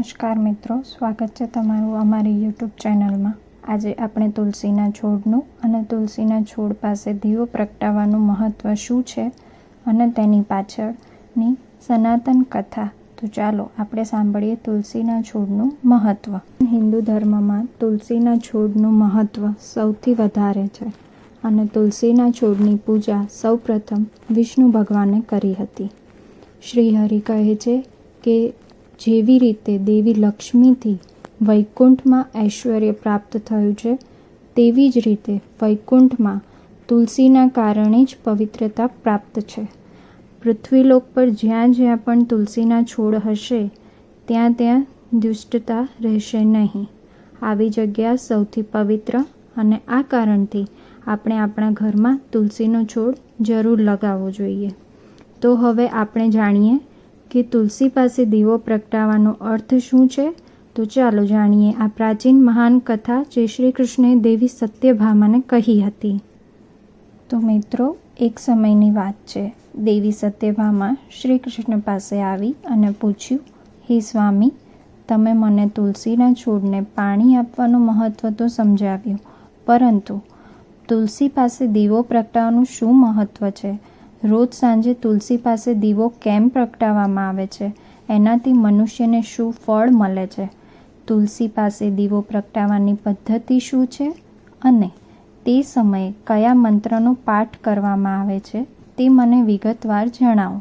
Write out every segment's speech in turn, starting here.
નમસ્કાર મિત્રો, સ્વાગત છે તમારું અમારી યુટ્યુબ ચેનલમાં. આજે આપણે તુલસીના છોડનું અને તુલસીના છોડ પાસે દીવો પ્રગટાવવાનું મહત્ત્વ શું છે અને તેની પાછળની સનાતન કથા. તો ચાલો આપણે સાંભળીએ તુલસીના છોડનું મહત્ત્વ. હિન્દુ ધર્મમાં તુલસીના છોડનું મહત્ત્વ સૌથી વધારે છે અને તુલસીના છોડની પૂજા સૌપ્રથમ વિષ્ણુ ભગવાને કરી હતી. શ્રી હરિ કહે છે કે જેવી રીતે દેવી લક્ષ્મીથી વૈકુંઠમાં ઐશ્વર્ય પ્રાપ્ત થયું છે, તેવી જ રીતે વૈકુંઠમાં તુલસીના કારણે જ પવિત્રતા પ્રાપ્ત છે. પૃથ્વીલોક પર જ્યાં જ્યાં પણ તુલસીના છોડ હશે, ત્યાં ત્યાં દુષ્ટતા રહેશે નહીં. આવી જગ્યા સૌથી પવિત્ર, અને આ કારણથી આપણે આપણા ઘરમાં તુલસીનો છોડ જરૂર લગાવવો જોઈએ. તો હવે આપણે જાણીએ કે તુલસી પાસે દીવો પ્રગટાવવાનો અર્થ શું છે. તો ચાલો જાણીએ આ પ્રાચીન મહાન કથા જે શ્રી કૃષ્ણએ દેવી સત્યભામાને કહી હતી. તો મિત્રો, એક સમયની વાત છે. દેવી સત્યભામા શ્રી કૃષ્ણ પાસે આવી અને પૂછ્યું, હે સ્વામી, તમે મને તુલસીના છોડને પાણી આપવાનું મહત્ત્વ તો સમજાવ્યું, પરંતુ તુલસી પાસે દીવો પ્રગટાવવાનું શું મહત્ત્વ છે? રોજ સાંજે તુલસી પાસે દીવો કેમ પ્રગટાવવામાં આવે છે? એનાથી મનુષ્યને શું ફળ મળે છે? તુલસી પાસે દીવો પ્રગટાવવાની પદ્ધતિ શું છે અને તે સમયે કયા મંત્રનો પાઠ કરવામાં આવે છે તે મને વિગતવાર જણાવો.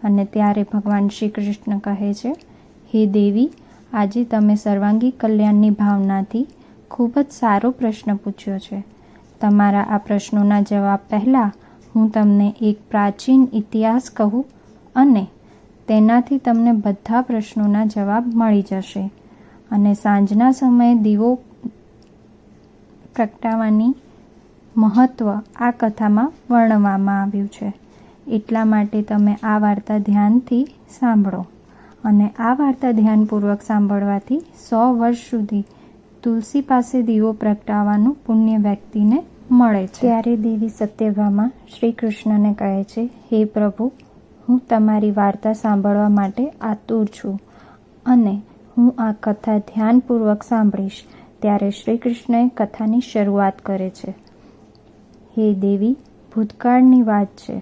અને ત્યારે ભગવાન શ્રી કૃષ્ણ કહે છે, હે દેવી, આજે તમે સર્વાંગી કલ્યાણની ભાવનાથી ખૂબ જ સારો પ્રશ્ન પૂછ્યો છે. તમારા આ પ્રશ્નોના જવાબ પહેલાં હું તમને એક પ્રાચીન ઇતિહાસ કહું અને તેનાથી તમને બધા પ્રશ્નોના જવાબ મળી જશે. અને સાંજના સમયે દીવો પ્રગટાવવાની મહત્ત્વ આ કથામાં વર્ણવવામાં આવ્યું છે. એટલા માટે તમે આ વાર્તા ધ્યાનથી સાંભળો. અને આ વાર્તા ધ્યાનપૂર્વક સાંભળવાથી 100 વર્ષ સુધી તુલસી પાસે દીવો પ્રગટાવવાનું પુણ્ય વ્યક્તિને મળે છે. ત્યારે દેવી સત્યભામા શ્રી કૃષ્ણને કહે છે, હે પ્રભુ, હું તમારી વાર્તા સાંભળવા માટે આતુર છું અને હું આ કથા ધ્યાનપૂર્વક સાંભળીશ. ત્યારે શ્રી કૃષ્ણએ કથાની શરૂઆત કરે છે. હે દેવી, ભૂતકાળની વાત છે.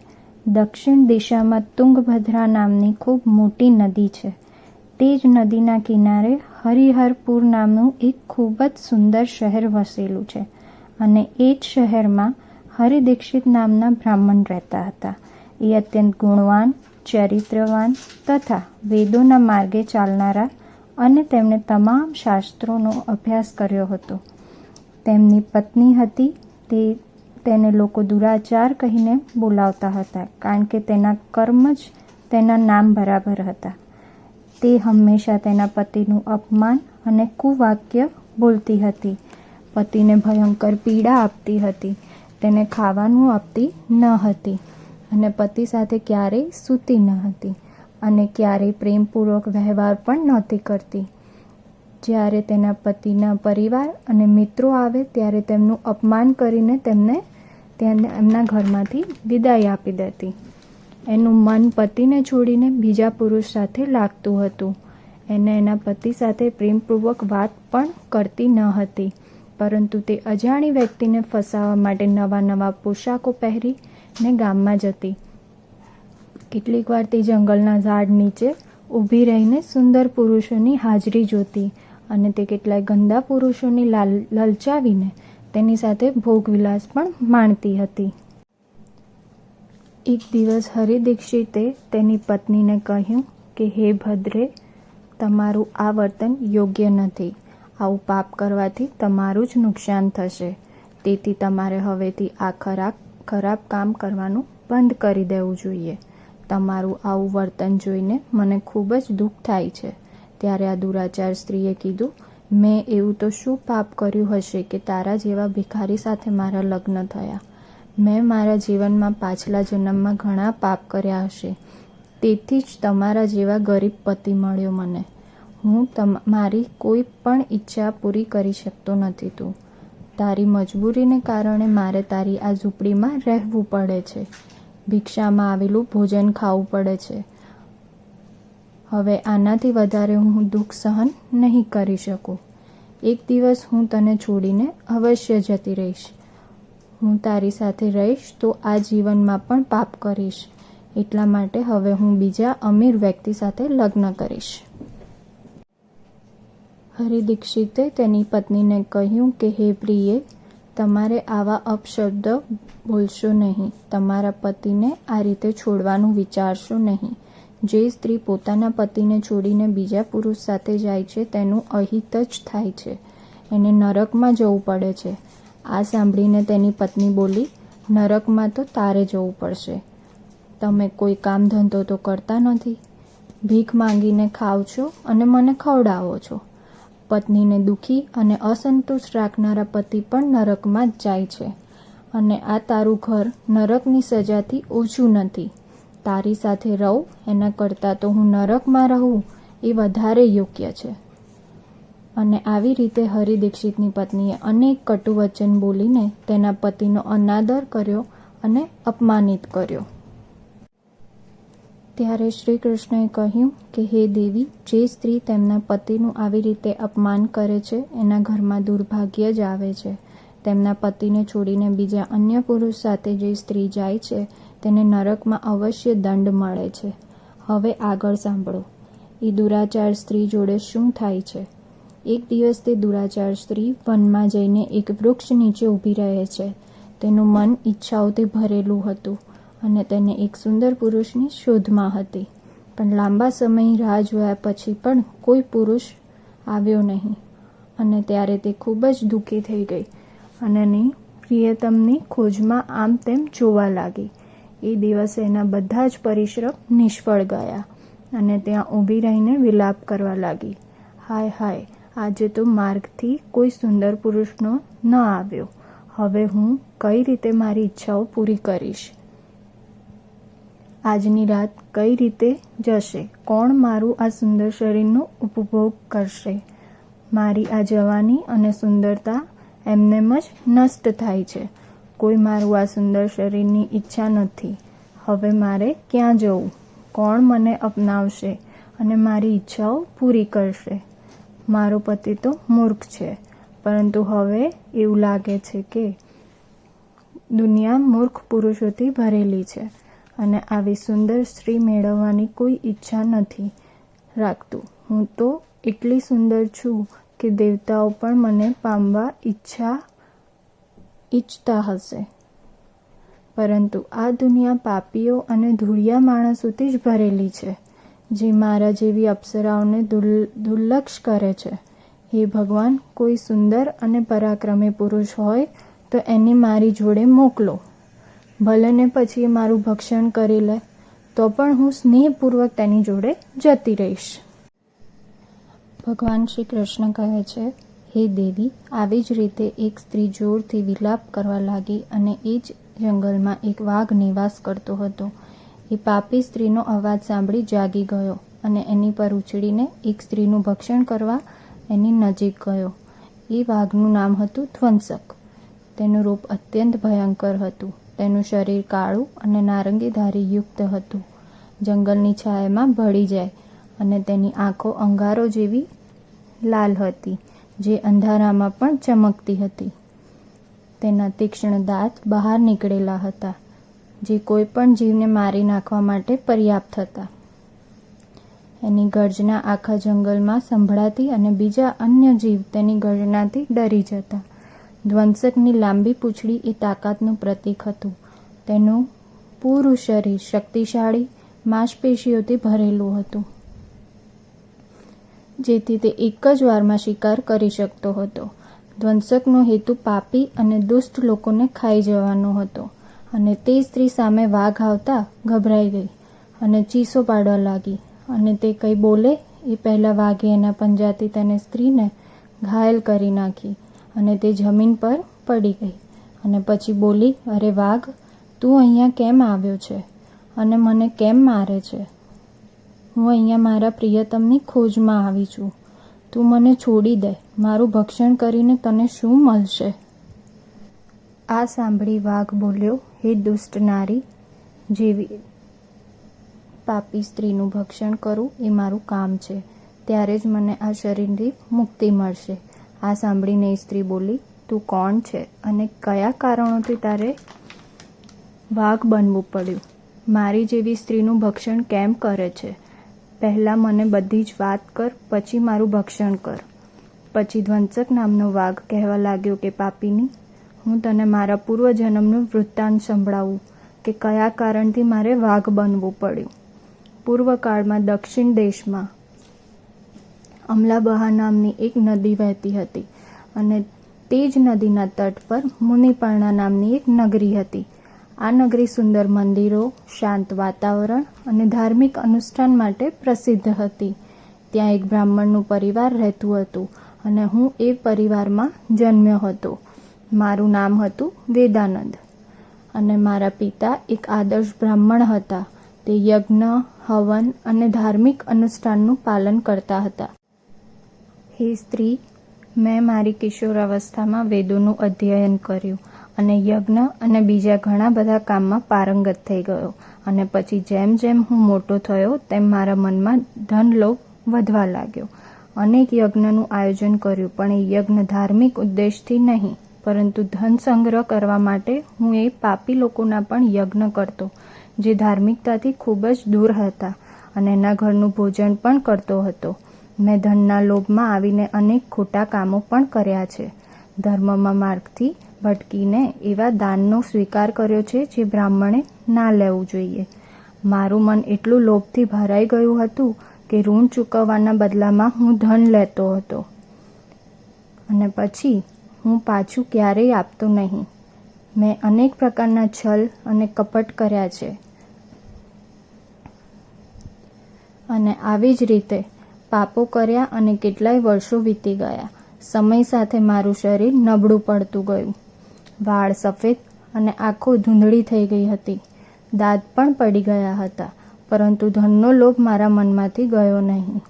દક્ષિણ દિશામાં તુંગભદ્રા નામની ખૂબ મોટી નદી છે. તે જ નદીના કિનારે હરિહરપુર નામનું એક ખૂબ જ સુંદર શહેર વસેલું છે. અને એ જ શહેરમાં હરિદીક્ષિત નામના બ્રાહ્મણ રહેતા હતા. એ અત્યંત ગુણવાન, ચરિત્રવાન તથા વેદોના માર્ગે ચાલનારા અને તેમણે તમામ શાસ્ત્રોનો અભ્યાસ કર્યો હતો. તેમની પત્ની હતી, તેને લોકો દુરાચાર કહીને બોલાવતા હતા, કારણ કે તેના કર્મ જ તેના નામ બરાબર હતા. તે હંમેશા તેના પતિનું અપમાન અને કુવાક્ય બોલતી હતી. પતિને ભયંકર પીડા આપતી હતી. તેને ખાવાનું આપતી ન હતી અને પતિ સાથે ક્યારેય સૂતી ન હતી અને ક્યારેય પ્રેમપૂર્વક વ્યવહાર પણ નહોતી કરતી. જ્યારે તેના પતિના પરિવાર અને મિત્રો આવે ત્યારે તેમનું અપમાન કરીને તેમને એમના ઘરમાંથી વિદાય આપી દેતી. એનું મન પતિને છોડીને બીજા પુરુષ સાથે લાગતું હતું. એને એના પતિ સાથે પ્રેમપૂર્વક વાત પણ કરતી ન હતી, પરંતુ તે અજાણી વ્યક્તિને ફસાવવા માટે નવા નવા પોશાકો પહેરીને ગામમાં જતી. કેટલીક વાર તે જંગલના ઝાડ નીચે ઊભી રહીને સુંદર પુરુષોની હાજરી જોતી અને તે કેટલાય ગંદા પુરુષોની લલચાવીને તેની સાથે ભોગવિલાસ પણ માણતી હતી. એક દિવસ હરિદીક્ષિતે તેની પત્નીને કહ્યું કે હે ભદ્રે, તમારું આ વર્તન યોગ્ય નથી. આવું પાપ કરવાથી તમારું જ નુકસાન થશે. તેથી તમારે હવેથી આ ખરાબ કામ કરવાનું બંધ કરી દેવું જોઈએ. તમારું આવું વર્તન જોઈને મને ખૂબ જ દુઃખ થાય છે. ત્યારે આ દુરાચાર સ્ત્રીએ કીધું, મેં એવું તો શું પાપ કર્યું હશે કે તારા જેવા ભિખારી સાથે મારા લગ્ન થયા? મેં મારા જીવનમાં પાછલા જન્મમાં ઘણા પાપ કર્યા હશે. તેથી જ તમારા જેવા ગરીબ પતિ મળ્યો મને. હું મારી કોઈ પણ ઈચ્છા પૂરી કરી શકતો નથી. તું તારી મજબૂરીને કારણે મારે તારી આ ઝૂંપડીમાં રહેવું પડે છે. ભિક્ષામાં આવેલું ભોજન ખાવું પડે છે. હવે આનાથી વધારે હું દુઃખ સહન નહીં કરી શકું. એક દિવસ હું તને છોડીને અવશ્ય જતી રહીશ. હું તારી સાથે રહીશ તો આ જીવનમાં પણ પાપ કરીશ. એટલા માટે હવે હું બીજા અમીર વ્યક્તિ સાથે લગ્ન કરીશ. હરિ દીક્ષિતે તેની પત્નીને કહ્યું કે હે પ્રિયે, તમારે આવા અપશબ્દ બોલશો નહીં. તમારા પતિને આ રીતે છોડવાનું વિચારશો નહીં. જે સ્ત્રી પોતાના પતિને છોડીને બીજા પુરુષ સાથે જાય છે તેનું અહિત જ થાય છે. એને નરકમાં જવું પડે છે. આ સાંભળીને તેની પત્ની બોલી, નરકમાં તો તારે જવું પડશે. તમે કોઈ કામ ધંધો તો કરતા નથી. ભીખ માંગીને ખાવ છો અને મને ખવડાવો છો. પત્નીને દુઃખી અને અસંતુષ્ટ રાખનારા પતિ પણ નરકમાં જ જાય છે. અને આ તારું ઘર નરકની સજાથી ઓછું નથી. તારી સાથે રહું એના કરતાં તો હું નરકમાં રહું એ વધારે યોગ્ય છે. અને આવી રીતે હરિ દીક્ષિતની પત્નીએ અનેક કટુ વચન બોલીને તેના પતિનો અનાદર કર્યો અને અપમાનિત કર્યો. ત્યારે શ્રી કૃષ્ણએ કહ્યું કે હે દેવી, જે સ્ત્રી તેમના પતિનું આવી રીતે અપમાન કરે છે એના ઘરમાં દુર્ભાગ્ય જ આવે છે. તેમના પતિને છોડીને બીજા અન્ય પુરુષ સાથે જે સ્ત્રી જાય છે તેને નરકમાં અવશ્ય દંડ મળે છે. હવે આગળ સાંભળો. એ દુરાચાર સ્ત્રી જોડે શું થાય છે. એક દિવસ તે દુરાચાર સ્ત્રી વનમાં જઈને એક વૃક્ષ નીચે ઊભી રહે છે. તેનું મન ઈચ્છાઓથી ભરેલું હતું અને તેને એક સુંદર પુરુષની શોધમાં હતી. પણ લાંબા સમય રાહ જોયા પછી પણ કોઈ પુરુષ આવ્યો નહીં. અને ત્યારે તે ખૂબ જ દુઃખી થઈ ગઈ અને એની પ્રિયતમની ખોજમાં આમ તેમ જોવા લાગી. એ દિવસે એના બધા જ પરિશ્રમ નિષ્ફળ ગયા અને ત્યાં ઊભી રહીને વિલાપ કરવા લાગી. હાય હાય, આજે તો માર્ગથી કોઈ સુંદર પુરુષનો ન આવ્યો. હવે હું કઈ રીતે મારી ઈચ્છાઓ પૂરી કરીશ? આજની રાત કઈ રીતે જશે? કોણ મારું આ સુંદર શરીરનો ઉપભોગ કરશે? મારી આ જવાની અને સુંદરતા એમનેમ જ નષ્ટ થાય છે. કોઈ મારું આ સુંદર શરીરની ઈચ્છા નથી. હવે મારે ક્યાં જવું? કોણ મને અપનાવશે અને મારી ઈચ્છાઓ પૂરી કરશે? મારો પતિ તો મૂર્ખ છે, પરંતુ હવે એવું લાગે છે કે દુનિયા મૂર્ખ પુરુષોથી ભરેલી છે અને આવી સુંદર સ્ત્રી મેળવવાની કોઈ ઈચ્છા નથી રાખતું. હું તો એટલી સુંદર છું કે દેવતાઓ પણ મને પામવા ઈચ્છતા હશે. પરંતુ આ દુનિયા પાપીઓ અને ધૂળિયા માણસોથી જ ભરેલી છે, જે મારા જેવી અપ્સરાઓને દુર્લક્ષ કરે છે. હે ભગવાન, કોઈ સુંદર અને પરાક્રમી પુરુષ હોય તો એને મારી જોડે મોકલો. ભલે ને પછી મારું ભક્ષણ કરી લે તો પણ હું સ્નેહપૂર્વક તેની જોડે જતી રહીશ. ભગવાન શ્રી કૃષ્ણ કહે છે, હે દેવી, આવી જ રીતે એક સ્ત્રી જોરથી વિલાપ કરવા લાગી અને એ જ જંગલમાં એક વાઘ નિવાસ કરતો હતો. એ પાપી સ્ત્રીનો અવાજ સાંભળી જાગી ગયો અને એની પર ઉછળીને એક સ્ત્રીનું ભક્ષણ કરવા એની નજીક ગયો. એ વાઘનું નામ હતું ધ્વંસક. તેનું રૂપ અત્યંત ભયંકર હતું. તેનું શરીર કાળું અને નારંગી ધારી યુક્ત હતું. જંગલની છાયામાં ભળી જાય અને તેની આંખો અંગારો જેવી લાલ હતી, જે અંધારામાં પણ ચમકતી હતી. તેના તીક્ષ્ણ દાંત બહાર નીકળેલા હતા, જે કોઈ પણ જીવને મારી નાખવા માટે પર્યાપ્ત હતા. એની ગર્જના આખા જંગલમાં સંભળાતી અને બીજા અન્ય જીવ તેની ગર્જનાથી ડરી જતા. ધ્વંસકની લાંબી પૂંછડી એ તાકાતનું પ્રતીક હતું. તેનું પૂરું શરીર શક્તિશાળી માંસપેશીઓથી ભરેલું હતું, જેથી તે એક જ વારમાં શિકાર કરી શકતો હતો. ધ્વંસકનો હેતુ પાપી અને દુષ્ટ લોકોને ખાઈ જવાનો હતો અને તે સ્ત્રી સામે વાઘ આવતા ગભરાઈ ગઈ અને ચીસો પાડવા લાગી. અને તે કંઈ બોલે એ પહેલાં વાઘે એના પંજાથી તેને સ્ત્રીને ઘાયલ કરી નાખી અને તે જમીન પર પડી ગઈ. અને પછી બોલી, અરે વાઘ, તું અહીંયા કેમ આવ્યો છે અને મને કેમ મારે છે? હું અહીંયા મારા પ્રિયતમની ખોજમાં આવી છું. તું મને છોડી દે. મારું ભક્ષણ કરીને તને શું મળશે? આ સાંભળી વાઘ બોલ્યો, હે દુષ્ટ નારી, જેવી પાપી સ્ત્રીનું ભક્ષણ કરું એ મારું કામ છે. ત્યારે જ મને આ શરીરની મુક્તિ મળશે. આ સાંભળીને એ સ્ત્રી બોલી, તું કોણ છે અને કયા કારણોથી તારે વાઘ બનવું પડ્યું? મારી જેવી સ્ત્રીનું ભક્ષણ કેમ કરે છે? પહેલાં મને બધી જ વાત કર, પછી મારું ભક્ષણ કર. પછી ધ્વંસક નામનો વાઘ કહેવા લાગ્યો કે પાપીની, હું તને મારા પૂર્વજન્મનું વૃત્તાંત સંભળાવું કે કયા કારણથી મારે વાઘ બનવું પડ્યું. પૂર્વકાળમાં દક્ષિણ દેશમાં અમલાબહા નામની એક નદી વહેતી હતી અને તે જ નદીના તટ પર મુનિપર્ણા નામની એક નગરી હતી. આ નગરી સુંદર મંદિરો, શાંત વાતાવરણ અને ધાર્મિક અનુષ્ઠાન માટે પ્રસિદ્ધ હતી. ત્યાં એક બ્રાહ્મણનું પરિવાર રહેતું હતું અને હું એ પરિવારમાં જન્મ્યો હતો. મારું નામ હતું વેદાનંદ અને મારા પિતા એક આદર્શ બ્રાહ્મણ હતા. તે યજ્ઞ, હવન અને ધાર્મિક અનુષ્ઠાનનું પાલન કરતા હતા. હે સ્ત્રી, મેં મારી કિશોરાવસ્થામાં વેદોનું અધ્યયન કર્યું અને યજ્ઞ અને બીજા ઘણા બધા કામમાં પારંગત થઈ ગયો. અને પછી જેમ જેમ હું મોટો થયો તેમ મારા મનમાં ધનલોભ વધવા લાગ્યો. અનેક યજ્ઞનું આયોજન કર્યું, પણ એ યજ્ઞ ધાર્મિક ઉદ્દેશથી નહીં, પરંતુ ધન સંગ્રહ કરવા માટે હું એ પાપી લોકોના પણ યજ્ઞ કરતો, જે ધાર્મિકતાથી ખૂબ જ દૂર હતા, અને એના ઘરનું ભોજન પણ કરતો હતો. મેં ધનના લોભમાં આવીને અનેક ખોટા કામો પણ કર્યા છે. ધર્મમાં માર્ગથી ભટકીને એવા દાનનો સ્વીકાર કર્યો છે જે બ્રાહ્મણે ના લેવું જોઈએ. મારું મન એટલું લોભથી ભરાઈ ગયું હતું કે ઋણ ચૂકવવાના બદલામાં હું ધન લેતો હતો અને પછી હું પાછું ક્યારેય આપતો નહીં. મેં અનેક પ્રકારના છલ અને કપટ કર્યા છે અને આવી જ રીતે પાપો કર્યા અને કેટલાય વર્ષો વીતી ગયા. સમય સાથે મારું શરીર નબળું પડતું ગયું. વાળ સફેદ અને આંખો ધૂંધળી થઈ ગઈ હતી. દાંત પણ પડી ગયા હતા, પરંતુ ધનનો લોભ મારા મનમાંથી ગયો નહીં.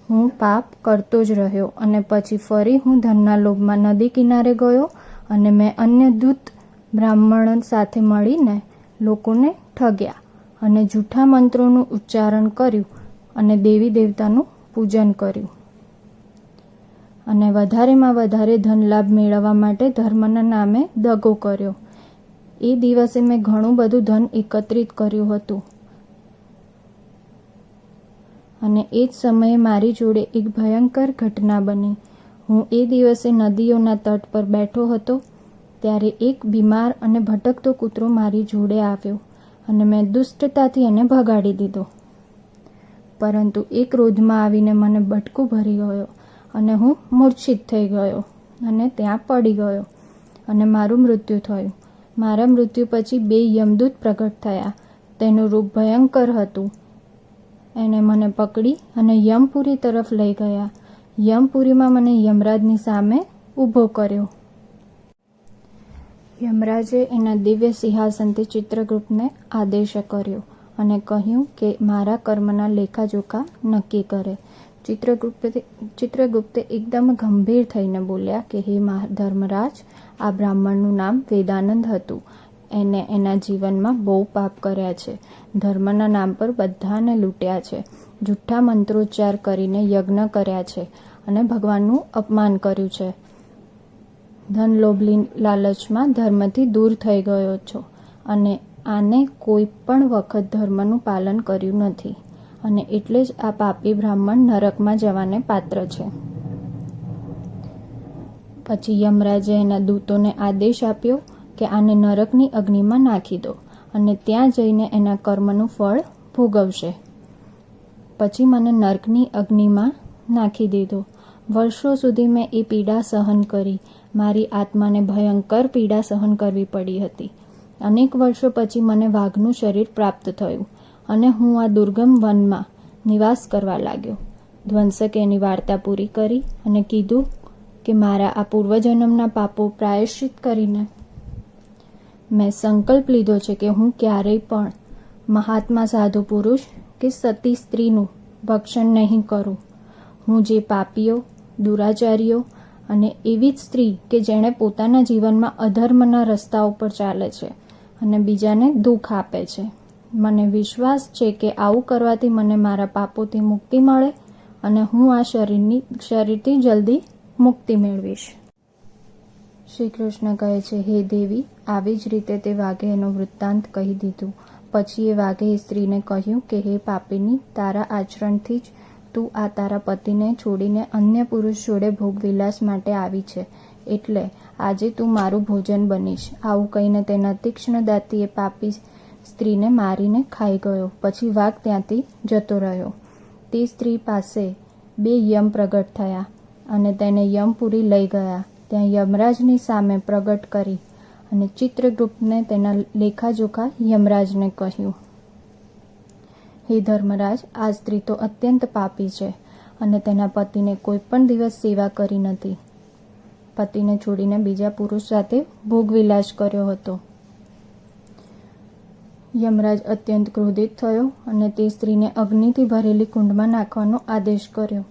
હું પાપ કરતો જ રહ્યો અને પછી ફરી હું ધનના લોભમાં નદી કિનારે ગયો અને મેં અન્ય દૂત બ્રાહ્મણ સાથે મળીને લોકોને ઠગ્યા અને જૂઠા મંત્રોનું ઉચ્ચારણ કર્યું અને દેવી દેવતાનું પૂજન કર્યું અને વધારેમાં વધારે ધનલાભ મેળવવા માટે ધર્મના નામે દગો કર્યો. એ દિવસે મેં ઘણું બધું ધન એકત્રિત કર્યું હતું અને એ જ સમયે મારી જોડે એક ભયંકર ઘટના બની. હું એ દિવસે નદીઓના તટ પર બેઠો હતો ત્યારે એક બીમાર અને ભટકતો કૂતરો મારી જોડે આવ્યો અને મેં દુષ્ટતાથી એને ભગાડી દીધો. પરંતુ એ ક્રોધમાં આવીને મને બટકું ભરી ગયો અને હું મૂર્છિત થઈ ગયો અને ત્યાં પડી ગયો અને મારું મૃત્યુ થયું. મારા મૃત્યુ પછી 2 યમદૂત પ્રગટ થયા. તેનું રૂપ ભયંકર હતું. એને મને પકડી અને યમપુરી તરફ લઈ ગયા. યમપુરીમાં મને યમરાજની સામે ઊભો કર્યો. યમરાજે એના દિવ્ય સિંહાસનથી ચિત્રગુપ્તને આદેશ કર્યો અને કહ્યું કે મારા કર્મના લેખાજોખા નક્કી કરે. ચિત્રગુપ્તે એકદમ ગંભીર થઈને બોલ્યા કે હે ધર્મરાજ, આ બ્રાહ્મણનું નામ વેદાનંદ હતું. એને એના જીવનમાં બહુ પાપ કર્યા છે. ધર્મના નામ પર બધાને લૂંટ્યા છે. જૂઠા મંત્રોચ્ચાર કરીને યજ્ઞ કર્યા છે અને ભગવાનનું અપમાન કર્યું છે. ધન લોભની લાલચમાં ધર્મથી દૂર થઈ ગયો છો અને આને કોઈ પણ વખત ધર્મનું પાલન કર્યું નથી અને એટલે જ આ પાપી બ્રાહ્મણ નરકમાં જવાને પાત્ર છે. પછી યમરાજે એના દૂતોને આદેશ આપ્યો કે આને નરકની અગ્નિમાં નાખી દો અને ત્યાં જઈને એના કર્મનું ફળ ભોગવશે. પછી મને નરકની અગ્નિમાં નાખી દીધો. વર્ષો સુધી મેં એ પીડા સહન કરી. મારી આત્માને ભયંકર પીડા સહન કરવી પડી હતી. અનેક વર્ષો પછી મને વાઘનું શરીર પ્રાપ્ત થયું અને હું આ દુર્ગમ વનમાં નિવાસ કરવા લાગ્યો. ધ્વંસકે એની વાર્તા પૂરી કરી અને કીધું કે મારા આ પૂર્વજન્મના પાપો પ્રાયશ્ચિત કરીને મેં સંકલ્પ લીધો છે કે હું ક્યારેય પણ મહાત્મા સાધુ પુરુષ કે સતી સ્ત્રીનું ભક્ષણ નહીં કરું. હું જે પાપીઓ, દુરાચારીઓ અને એવી જ સ્ત્રી કે જેણે પોતાના જીવનમાં અધર્મના રસ્તા ઉપર ચાલે છે અને બીજાને દુઃખ આપે છે મને વિશ્વાસ છે કે આવું કરવાથી મને મારા પાપોથી મુક્તિ મળે અને હું આ શરીરથી જલ્દી મુક્તિ મેળવીશ. શ્રી કૃષ્ણ કહે છે, હે દેવી. આવી જ રીતે તે વાઘે એનો વૃત્તાંત કહી દીધું. પછી એ વાઘે સ્ત્રીને કહ્યું કે હે પાપીની, તારા આચરણથી જ તું આ તારા પતિને છોડીને અન્ય પુરુષ જોડે ભોગવિલાસ માટે આવી છે, એટલે આજે તું મારું ભોજન બનીશ. આવું કહીને તેના તીક્ષ્ણ દાંતીએ પાપી સ્ત્રીને મારીને ખાઈ ગયો. પછી વાઘ ત્યાંથી જતો રહ્યો. તે સ્ત્રી પાસે 2 યમ પ્રગટ થયા અને તેને યમપુરી લઈ ગયા. ત્યાં યમરાજની સામે પ્રગટ કરી અને ચિત્રગુપ્તને તેના લેખાજોખા યમરાજને કહ્યું. હે ધર્મરાજ, આ સ્ત્રી તો અત્યંત પાપી છે અને તેના પતિને કોઈ પણ દિવસ સેવા કરી નથી. પતિને છોડીને બીજા પુરુષ સાથે ભોગવિલાસ કર્યો હતો. યમરાજ અત્યંત ક્રોધિત થયો અને તે સ્ત્રીને અગ્નિથી ભરેલી કુંડમાં નાખવાનો આદેશ કર્યો.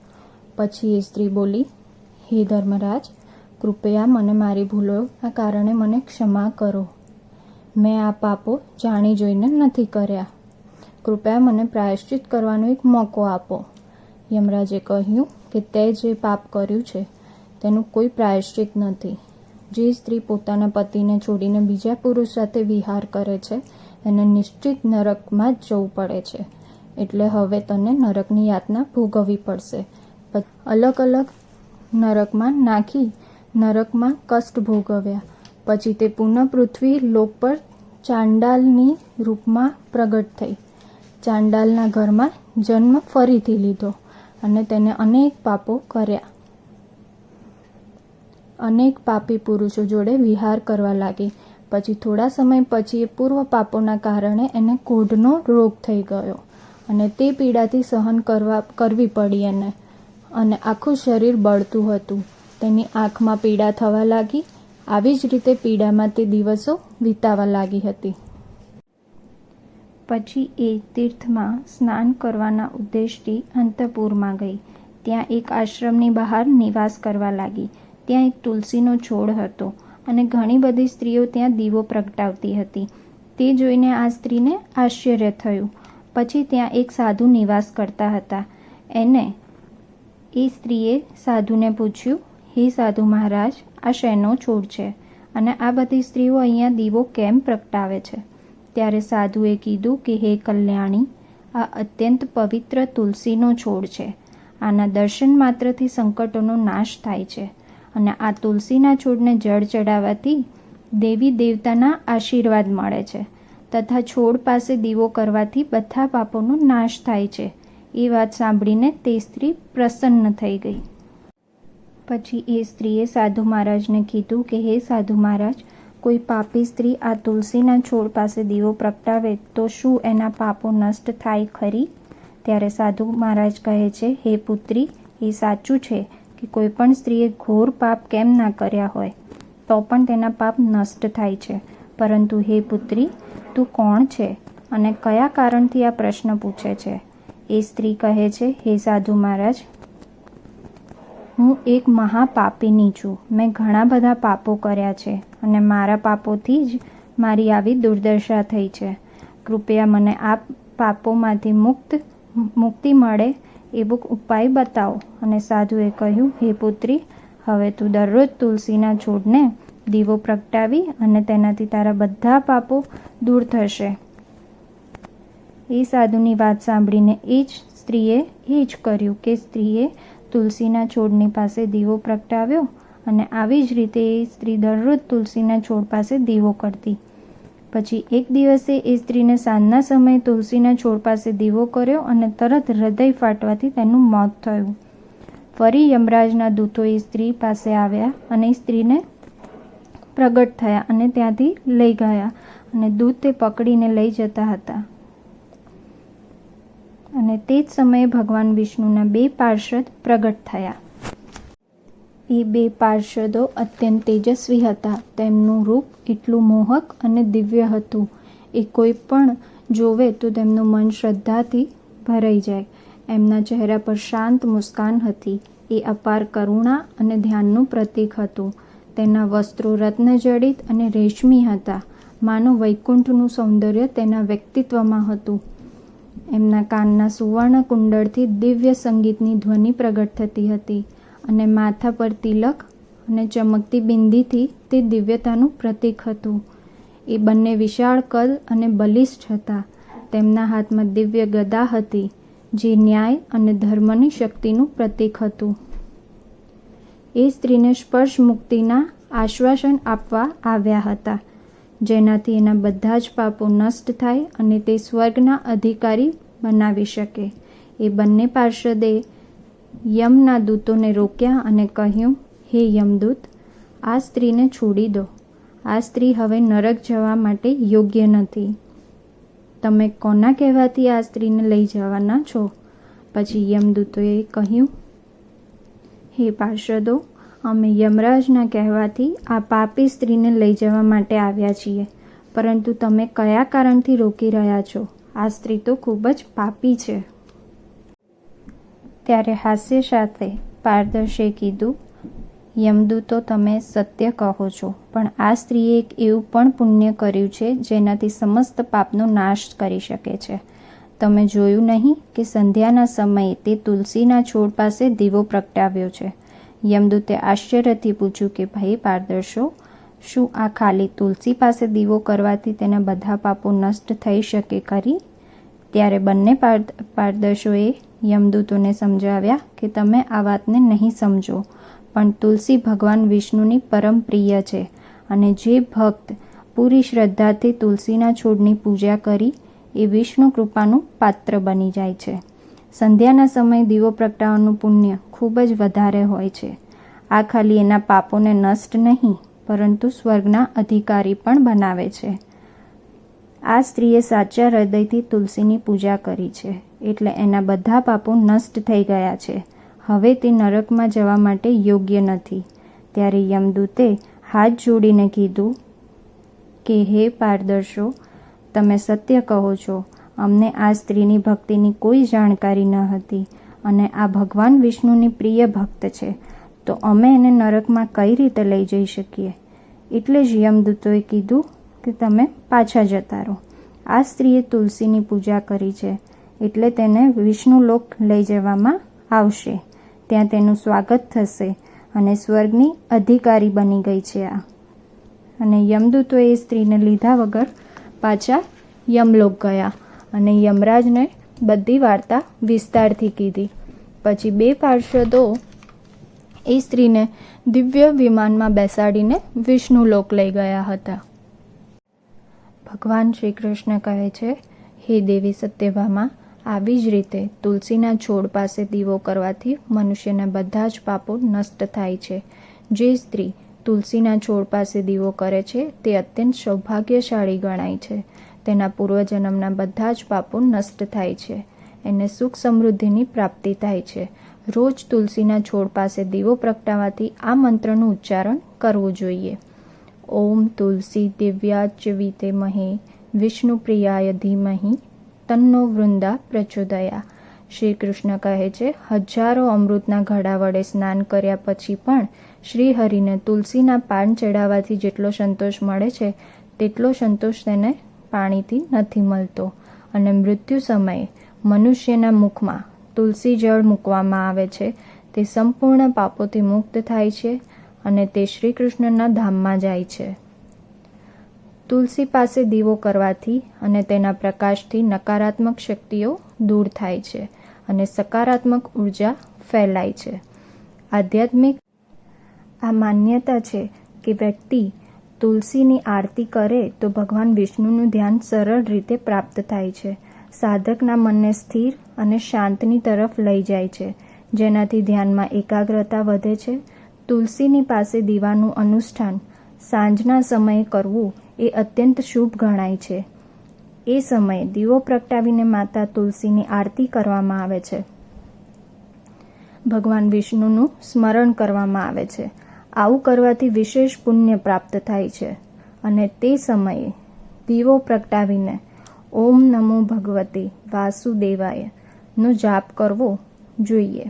પછી એ સ્ત્રી બોલી, હે ધર્મરાજ, કૃપયા મને મારી ભૂલોના કારણે મને ક્ષમા કરો. મેં આ પાપો જાણી જોઈને નથી કર્યા. કૃપયા મને પ્રાયશ્ચિત કરવાનો એક મોકો આપો. યમરાજે કહ્યું કે તે જે પાપ કર્યું છે તેનું કોઈ પ્રાયશ્ચિત નથી. જે સ્ત્રી પોતાના પતિને છોડીને બીજા પુરુષ સાથે વિહાર કરે છે એને નિશ્ચિત નરકમાં જ જવું પડે છે. એટલે હવે તને નરકની યાતના ભોગવવી પડશે. અલગ અલગ નરકમાં નાખી નરકમાં કષ્ટ ભોગવ્યા. પછી તે પુનઃ પૃથ્વી લોક પર ચાંડાલની રૂપમાં પ્રગટ થઈ. ચાંડાલના ઘરમાં જન્મ ફરીથી લીધો અને તેને અનેક પાપો કર્યા. અનેક પાપી પુરુષો જોડે વિહાર કરવા લાગી. પછી થોડા સમય પછી એ પૂર્વ પાપોના કારણે એને કોઢનો રોગ થઈ ગયો અને તે પીડાથી સહન કરવી પડી એને, અને આખું શરીર બળતું હતું. તેની આંખમાં પીડા થવા લાગી. આવી જ રીતે પીડામાં તે દિવસો વિતાવા લાગી હતી. પછી એ તીર્થમાં સ્નાન કરવાના ઉદ્દેશથી અંતપુરમાં ગઈ. ત્યાં એક આશ્રમની બહાર નિવાસ કરવા લાગી. ત્યાં એક તુલસીનો છોડ હતો અને ઘણી બધી સ્ત્રીઓ ત્યાં દીવો પ્રગટાવતી હતી. તે જોઈને આ સ્ત્રીને આશ્ચર્ય થયું. પછી ત્યાં એક સાધુ નિવાસ કરતા હતા. એ સ્ત્રીએ સાધુને પૂછ્યું, હે સાધુ મહારાજ, આ શેનો છોડ છે અને આ બધી સ્ત્રીઓ અહીંયા દીવો કેમ પ્રગટાવે છે? ત્યારે સાધુએ કીધું કે હે કલ્યાણી, આ અત્યંત પવિત્ર તુલસીનો છોડ છે. આના દર્શન માત્રથી સંકટોનો નાશ થાય છે અને આ તુલસીના છોડને જળ ચડાવવાથી દેવી દેવતાના આશીર્વાદ મળે છે તથા છોડ પાસે દીવો કરવાથી બધા પાપોનો નાશ થાય છે. એ વાત સાંભળીને તે સ્ત્રી પ્રસન્ન થઈ ગઈ. પછી એ સ્ત્રીએ સાધુ મહારાજને કીધું કે હે સાધુ મહારાજ, કોઈ પાપી સ્ત્રી આ તુલસીના છોડ પાસે દીવો પ્રગટાવે તો શું એના પાપો નષ્ટ થાય ખરી? ત્યારે સાધુ મહારાજ કહે છે, હે પુત્રી, એ સાચું છે કે કોઈ પણ સ્ત્રીએ ઘોર પાપ કેમ ના કર્યા હોય તો પણ તેના પાપ નષ્ટ થાય છે. પરંતુ હે પુત્રી, તું કોણ છે અને કયા કારણથી આ પ્રશ્ન પૂછે છે? એ સ્ત્રી કહે છે, હે સાધુ મહારાજ, હું એક મહાપાપીની છું. મેં ઘણા બધા પાપો કર્યા છે અને મારા પાપોથી જ મારી આવી દુર્દશા થઈ છે. કૃપયા મને આ પાપોમાંથી મુક્તિ મળે એવો ઉપાય બતાવો. અને સાધુએ કહ્યું, હે પુત્રી, હવે તું દરરોજ તુલસીના છોડને દીવો પ્રગટાવી અને તેનાથી તારા બધા પાપો દૂર થશે. એ સાધુની વાત સાંભળીને એ જ સ્ત્રીએ એ જ કર્યું કે સ્ત્રીએ તુલસીના છોડની પાસે દીવો પ્રગટાવ્યો અને આવી જ રીતે એ સ્ત્રી દરરોજ તુલસીના છોડ પાસે દીવો કરતી. પછી એક દિવસે એ સ્ત્રીને સાંજના સમયે તુલસીના છોડ પાસે દીવો કર્યો અને તરત હૃદય ફાટવાથી તેનું મોત થયું. ફરી યમરાજના દૂતો એ સ્ત્રી પાસે આવ્યા અને સ્ત્રીને પ્રગટ થયા અને ત્યાંથી લઈ ગયા અને દૂત તે પકડીને લઈ જતા હતા. અને તે જ સમયે ભગવાન વિષ્ણુના 2 પાર્ષદ પ્રગટ થયા. એ 2 પાર્ષદો અત્યંત તેજસ્વી હતા. તેમનું રૂપ એટલું મોહક અને દિવ્ય હતું. એ કોઈ પણ જોવે તો તેમનું મન શ્રદ્ધાથી ભરાઈ જાય. એમના ચહેરા પર શાંત મુસ્કાન હતી. એ અપાર કરુણા અને ધ્યાનનું પ્રતીક હતું. તેના વસ્ત્રો રત્નજડિત અને રેશમી હતા માનો વૈકુંઠનું સૌંદર્ય તેના વ્યક્તિત્વમાં હતું. એમના કાનના સુવર્ણ કુંડળથી દિવ્ય સંગીતની ધ્વનિ પ્રગટ થતી હતી અને માથા પર તિલક અને ચમકતી બિંદીથી તે દિવ્યતાનું પ્રતીક હતું. એ બંને વિશાળ કદ અને બલિષ્ઠ હતા. તેમના હાથમાં દિવ્ય ગદા હતી જે ન્યાય અને ધર્મની શક્તિનું પ્રતીક હતું. એ સ્ત્રીને સ્પર્શ મુક્તિના આશ્વાસન આપવા આવ્યા હતા, જેનાથી એના બધા જ પાપો નષ્ટ થાય અને તે સ્વર્ગના અધિકારી બનાવી શકે. એ બંને પાર્ષદે યમના દૂતોને રોક્યા અને કહ્યું, હે યમદૂત, આ સ્ત્રીને છોડી દો. આ સ્ત્રી હવે નરક જવા માટે યોગ્ય નથી. તમે કોના કહેવાથી આ સ્ત્રીને લઈ જવાના છો? પછી યમદૂતોએ કહ્યું, હે પાર્ષદો, અમે યમરાજના કહેવાથી આ પાપી સ્ત્રીને લઈ જવા માટે આવ્યા છીએ, પરંતુ તમે કયા કારણથી રોકી રહ્યા છો? આ સ્ત્રી તો ખૂબ જ પાપી છે. ત્યારે હાસ્ય સાથે પારદર્શે કીધું, યમદૂતો, તમે સત્ય કહો છો, પણ આ સ્ત્રીએ એક એવું પણ પુણ્ય કર્યું છે જેનાથી સમસ્ત પાપનો નાશ કરી શકે છે. તમે જોયું નહીં કે સંધ્યાના સમયે તે તુલસીના છોડ પાસે દીવો પ્રગટાવ્યો છે? યમદૂતે આશ્ચર્યથી પૂછ્યું કે ભાઈ પારદર્શો, શું આ ખાલી તુલસી પાસે દીવો કરવાથી તેના બધા પાપો નષ્ટ થઈ શકે ખરી? ત્યારે બંને પારદર્શોએ યમદૂતોને સમજાવ્યા કે તમે આ વાતને નહીં સમજો, પણ તુલસી ભગવાન વિષ્ણુની પરમ પ્રિય છે અને જે ભક્ત પૂરી શ્રદ્ધાથી તુલસીના છોડની પૂજા કરી એ વિષ્ણુ કૃપાનું પાત્ર બની જાય છે. સંધ્યાના સમયે દીવો પ્રગટાવવાનું પુણ્ય ખૂબ જ વધારે હોય છે. આ ખાલી એના પાપોને નષ્ટ નહીં, પરંતુ સ્વર્ગના અધિકારી પણ બનાવે છે. આ સ્ત્રીએ સાચા હૃદયથી તુલસીની પૂજા કરી છે, એટલે એના બધા પાપો નષ્ટ થઈ ગયા છે. હવે તે નરકમાં જવા માટે યોગ્ય નથી. ત્યારે યમદૂતે હાથ જોડીને કીધું કે હે પારદર્શો, તમે સત્ય કહો છો. અમને આ સ્ત્રીની ભક્તિની કોઈ જાણકારી ન હતી અને આ ભગવાન વિષ્ણુની પ્રિય ભક્ત છે, તો અમે એને નરકમાં કઈ રીતે લઈ જઈ શકીએ? એટલે જ યમદૂતોએ કીધું કે તમે પાછા જતા રહો. આ સ્ત્રીએ તુલસીની પૂજા કરી છે, એટલે તેને વિષ્ણુલોક લઈ જવામાં આવશે. ત્યાં તેનું સ્વાગત થશે અને સ્વર્ગની અધિકારી બની ગઈ છે આ. અને યમદૂતોએ એ સ્ત્રીને લીધા વગર પાછા યમલોક ગયા અને યમરાજને બધી વાર્તા વિસ્તારથી કીધી. પછી બે પાર્ષદો એ સ્ત્રીને દિવ્ય વિમાનમાં બેસાડીને વિષ્ણુલોક લઈ ગયા હતા. ભગવાન શ્રી કૃષ્ણ કહે છે, હે દેવી સત્યભામા, આવી જ રીતે તુલસીના છોડ પાસે દીવો કરવાથી મનુષ્યના બધા જ પાપો નષ્ટ થાય છે. જે સ્ત્રી તુલસીના છોડ પાસે દીવો કરે છે તે અત્યંત સૌભાગ્યશાળી ગણાય છે. તેના પૂર્વજન્મના બધા જ પાપો નષ્ટ થાય છે. એને સુખ સમૃદ્ધિની પ્રાપ્તિ થાય છે. રોજ તુલસીના છોડ પાસે દીવો પ્રગટાવવાથી આ મંત્રનું ઉચ્ચારણ કરવું જોઈએ. ઓમ તુલસી દિવ્યાચ વિદ્મહે વિષ્ણુ પ્રિયાય ધીમહિ તન્નો વૃંદા પ્રચોદયા. શ્રી કૃષ્ણ કહે છે, હજારો અમૃતના ઘડા વડે સ્નાન કર્યા પછી પણ શ્રી હરિને તુલસીના પાન ચડાવવાથી જેટલો સંતોષ મળે છે તેટલો સંતોષ તેને પાણીથી નથી મળતો. અને મૃત્યુ સમયે મનુષ્યના મુખમાં તુલસી જળ મૂકવામાં આવે છે. તે સંપૂર્ણ પાપોથી મુક્ત થાય છે અને તે શ્રી કૃષ્ણના ધામમાં જાય છે. તુલસી પાસે દીવો કરવાથી અને તેના પ્રકાશથી નકારાત્મક શક્તિઓ દૂર થાય છે અને સકારાત્મક ઉર્જા ફેલાય છે. આધ્યાત્મિક આ માન્યતા છે કે વ્યક્તિ તુલસીની આરતી કરે તો ભગવાન વિષ્ણુનું ધ્યાન સરળ રીતે પ્રાપ્ત થાય છે. સાધકના મનને સ્થિર અને શાંતની તરફ લઈ જાય છે, જેનાથી ધ્યાનમાં એકાગ્રતા વધે છે. તુલસીની પાસે દીવાનું અનુષ્ઠાન સાંજના સમયે કરવું એ અત્યંત શુભ ગણાય છે. એ સમયે દીવો પ્રગટાવીને માતા તુલસીની આરતી કરવામાં આવે છે. ભગવાન વિષ્ણુનું સ્મરણ કરવામાં આવે છે. આવું કરવાથી વિશેષ પુણ્ય પ્રાપ્ત થાય છે. અને તે સમયે દીવો પ્રગટાવીને ઓમ નમો ભગવતે વાસુદેવાય નો જાપ કરવો જોઈએ.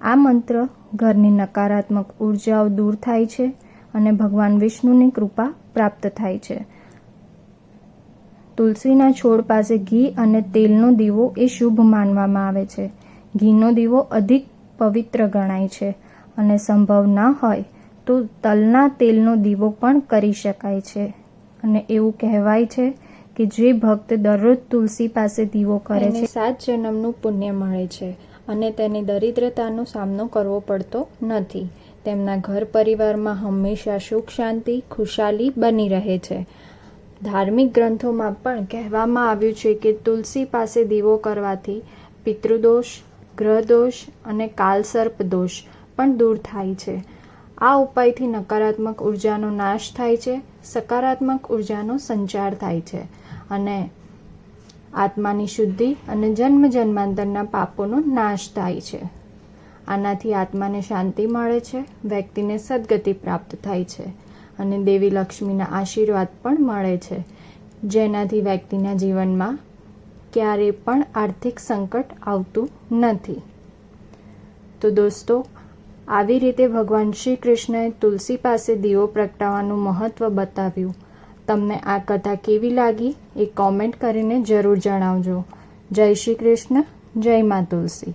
આ મંત્ર ઘરની નકારાત્મક ઉર્જાઓ દૂર થાય છે અને ભગવાન વિષ્ણુની કૃપા પ્રાપ્ત થાય છે. તુલસીના છોડ પાસે ઘી અને તેલનો દીવો એ શુભ માનવામાં આવે છે. ઘીનો દીવો અધિક પવિત્ર ગણાય છે અને સંભવ ના હોય તો તલના તેલનો દીવો પણ કરી શકાય છે. અને એવું કહેવાય છે કે જે ભક્ત દરરોજ તુલસી પાસે દીવો કરે છે 7 જન્મનું પુણ્ય મળે છે અને તેને દરિદ્રતાનો સામનો કરવો પડતો નથી. તેમના ઘર પરિવારમાં હંમેશા સુખ શાંતિ ખુશાલી બની રહે છે. ધાર્મિક ગ્રંથોમાં પણ કહેવામાં આવ્યું છે કે તુલસી પાસે દીવો કરવાથી પિતૃદોષ, ગ્રહદોષ અને કાલસર્પ દોષ પણ દૂર થાય છે. આ ઉપાયથી નકારાત્મક ઉર્જાનો નાશ થાય છે, સકારાત્મક ઉર્જાનો સંચાર થાય છે અને આત્માની શુદ્ધિ અને જન્મ જન્માંતરના પાપોનો નાશ થાય છે. આનાથી આત્માને શાંતિ મળે છે, વ્યક્તિને સદગતિ પ્રાપ્ત થાય છે અને દેવી લક્ષ્મીના આશીર્વાદ પણ મળે છે, જેનાથી વ્યક્તિના જીવનમાં ક્યારેય પણ આર્થિક સંકટ આવતું નથી. તો દોસ્તો, આવી રીતે ભગવાન શ્રી કૃષ્ણએ તુલસી પાસે દીવો પ્રગટાવવાનું મહત્ત્વ બતાવ્યું. તમને આ કથા કેવી લાગી એ કોમેન્ટ કરીને જરૂર જણાવજો. જય શ્રી કૃષ્ણ, જય મા તુલસી.